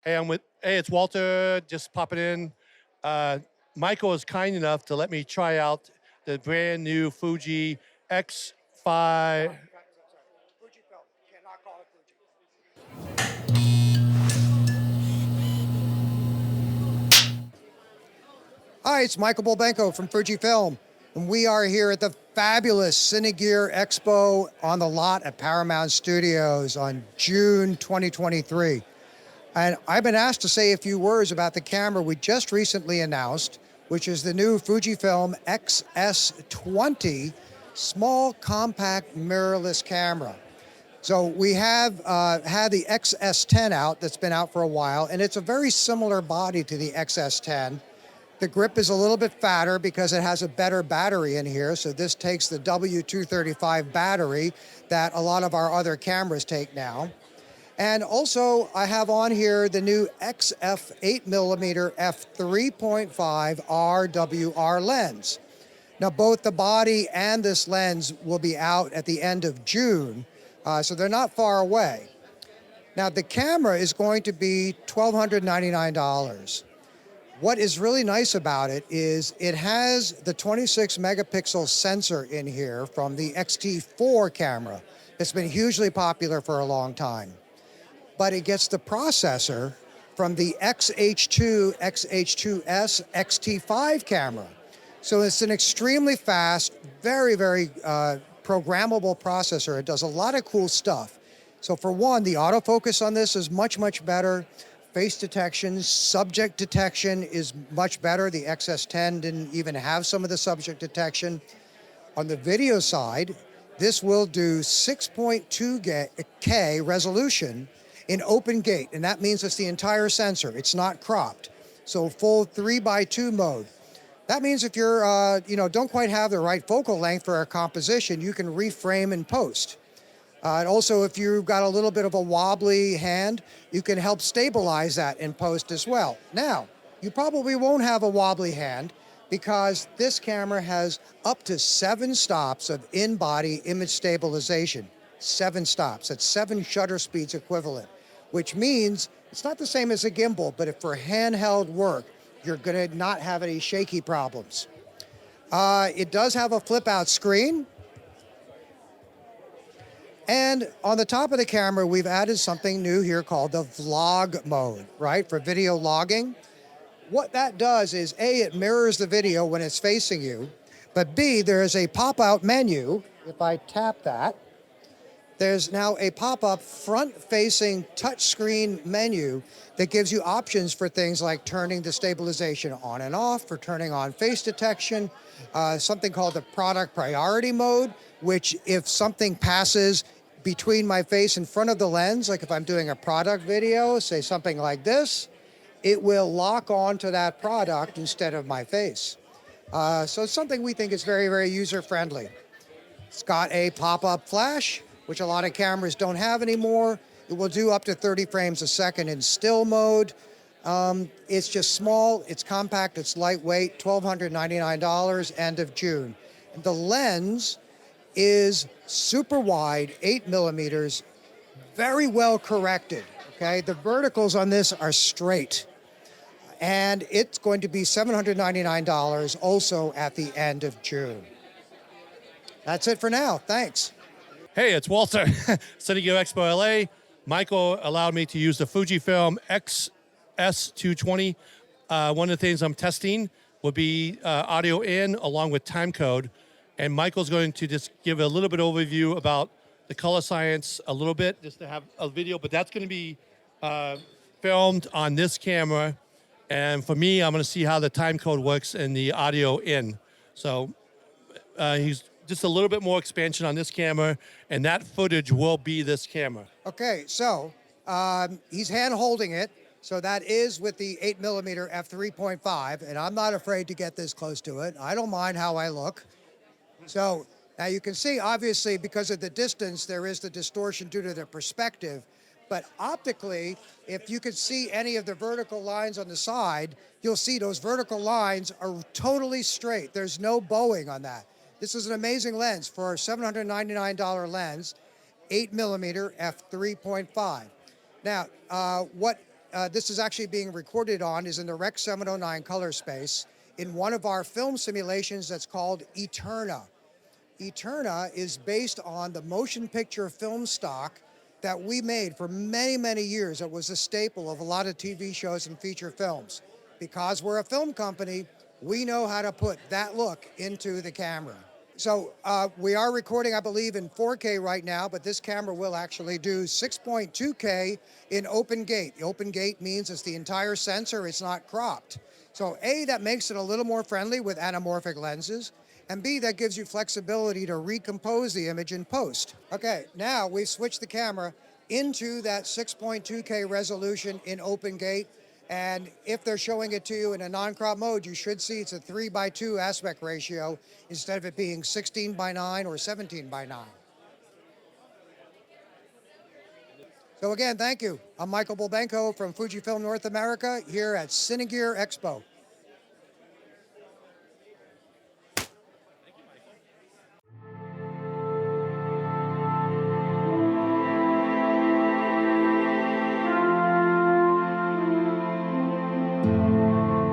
Hey, it's Walter, just popping in. Michael is kind enough to let me try out the brand new Fuji X5. FujiFilm, cannot call it Fuji. Hi, it's Michael Bulbenko from FujiFilm, and we are here at the fabulous Cine Expo on the lot at Paramount Studios on June 2023. And I've been asked to say a few words about the camera we just recently announced, which is the new FujiFilm X-S20 small compact mirrorless camera. So we have had the XS10 out, that's been out for a while, and it's a very similar body to the XS10. The grip is a little bit fatter because it has a better battery in here. So this takes the W235 battery that a lot of our other cameras take now. And also I have on here the new XF8mm F3.5 RWR lens. Now both the body and this lens will be out at the end of June, so they're not far away. Now the camera is going to be $1,299. What is really nice about it is it has the 26 megapixel sensor in here from the X-T4 camera. It's been hugely popular for a long time. But it gets the processor from the XH2, XH2S, X-T5 camera. So it's an extremely fast, very, very programmable processor. It does a lot of cool stuff. So for one, the autofocus on this is much, much better. Face detection, subject detection is much better. The XS10 didn't even have some of the subject detection. On the video side, this will do 6.2K resolution in open gate, and that means it's the entire sensor. It's not cropped. So full 3:2 mode. That means if you're, don't quite have the right focal length for a composition, you can reframe in post. And also, if you've got a little bit of a wobbly hand, you can help stabilize that in post as well. Now, you probably won't have a wobbly hand because this camera has up to 7 stops of in-body image stabilization. 7 stops, that's 7 shutter speeds equivalent, which means it's not the same as a gimbal, but if for handheld work, you're gonna not have any shaky problems. It does have a flip-out screen. And on the top of the camera, we've added something new here called the vlog mode, right, for video logging. What that does is, A, it mirrors the video when it's facing you, but B, there is a pop-out menu. If I tap that, there's now a pop-up front-facing touchscreen menu that gives you options for things like turning the stabilization on and off, for turning on face detection, something called the product priority mode, which if something passes between my face and front of the lens, like if I'm doing a product video, say something like this, it will lock on to that product instead of my face. So it's something we think is very, very user-friendly. It's got a pop-up flash, which a lot of cameras don't have anymore. It will do up to 30 frames a second in still mode. It's just small, it's compact, it's lightweight, $1,299, end of June. And the lens is super wide, 8 millimeters, very well corrected, okay? The verticals on this are straight. And it's going to be $799 also at the end of June. That's it for now, thanks. Hey, it's Walter, Cine Expo LA. Michael allowed me to use the FujiFilm X-S20. One of the things I'm testing will be audio in along with time code. And Michael's going to just give a little bit overview about the color science a little bit, just to have a video, but that's going to be filmed on this camera. And for me, I'm going to see how the time code works in the audio in. So he's just a little bit more expansion on this camera, and that footage will be this camera. Okay, so he's hand holding it. So that is with the 8mm f3.5, and I'm not afraid to get this close to it. I don't mind how I look. So now you can see, obviously, because of the distance, there is the distortion due to the perspective. But optically, if you could see any of the vertical lines on the side, you'll see those vertical lines are totally straight. There's no bowing on that. This is an amazing lens for a $799 lens, 8mm f3.5. Now, what this is actually being recorded on is in the Rec 709 color space in one of our film simulations that's called Eterna. Eterna is based on the motion picture film stock that we made for many, many years. It was a staple of a lot of TV shows and feature films. Because we're a film company, we know how to put that look into the camera. So we are recording, I believe, in 4K right now, but this camera will actually do 6.2K in open gate. Open gate means it's the entire sensor, it's not cropped. So A, that makes it a little more friendly with anamorphic lenses, and B, that gives you flexibility to recompose the image in post. Okay, now we've switched the camera into that 6.2K resolution in open gate, and if they're showing it to you in a non-crop mode, you should see it's a 3:2 aspect ratio instead of it being 16:9 or 17:9. So again, thank you. I'm Michael Bulbenko from FujiFilm North America here at Cinegear Expo.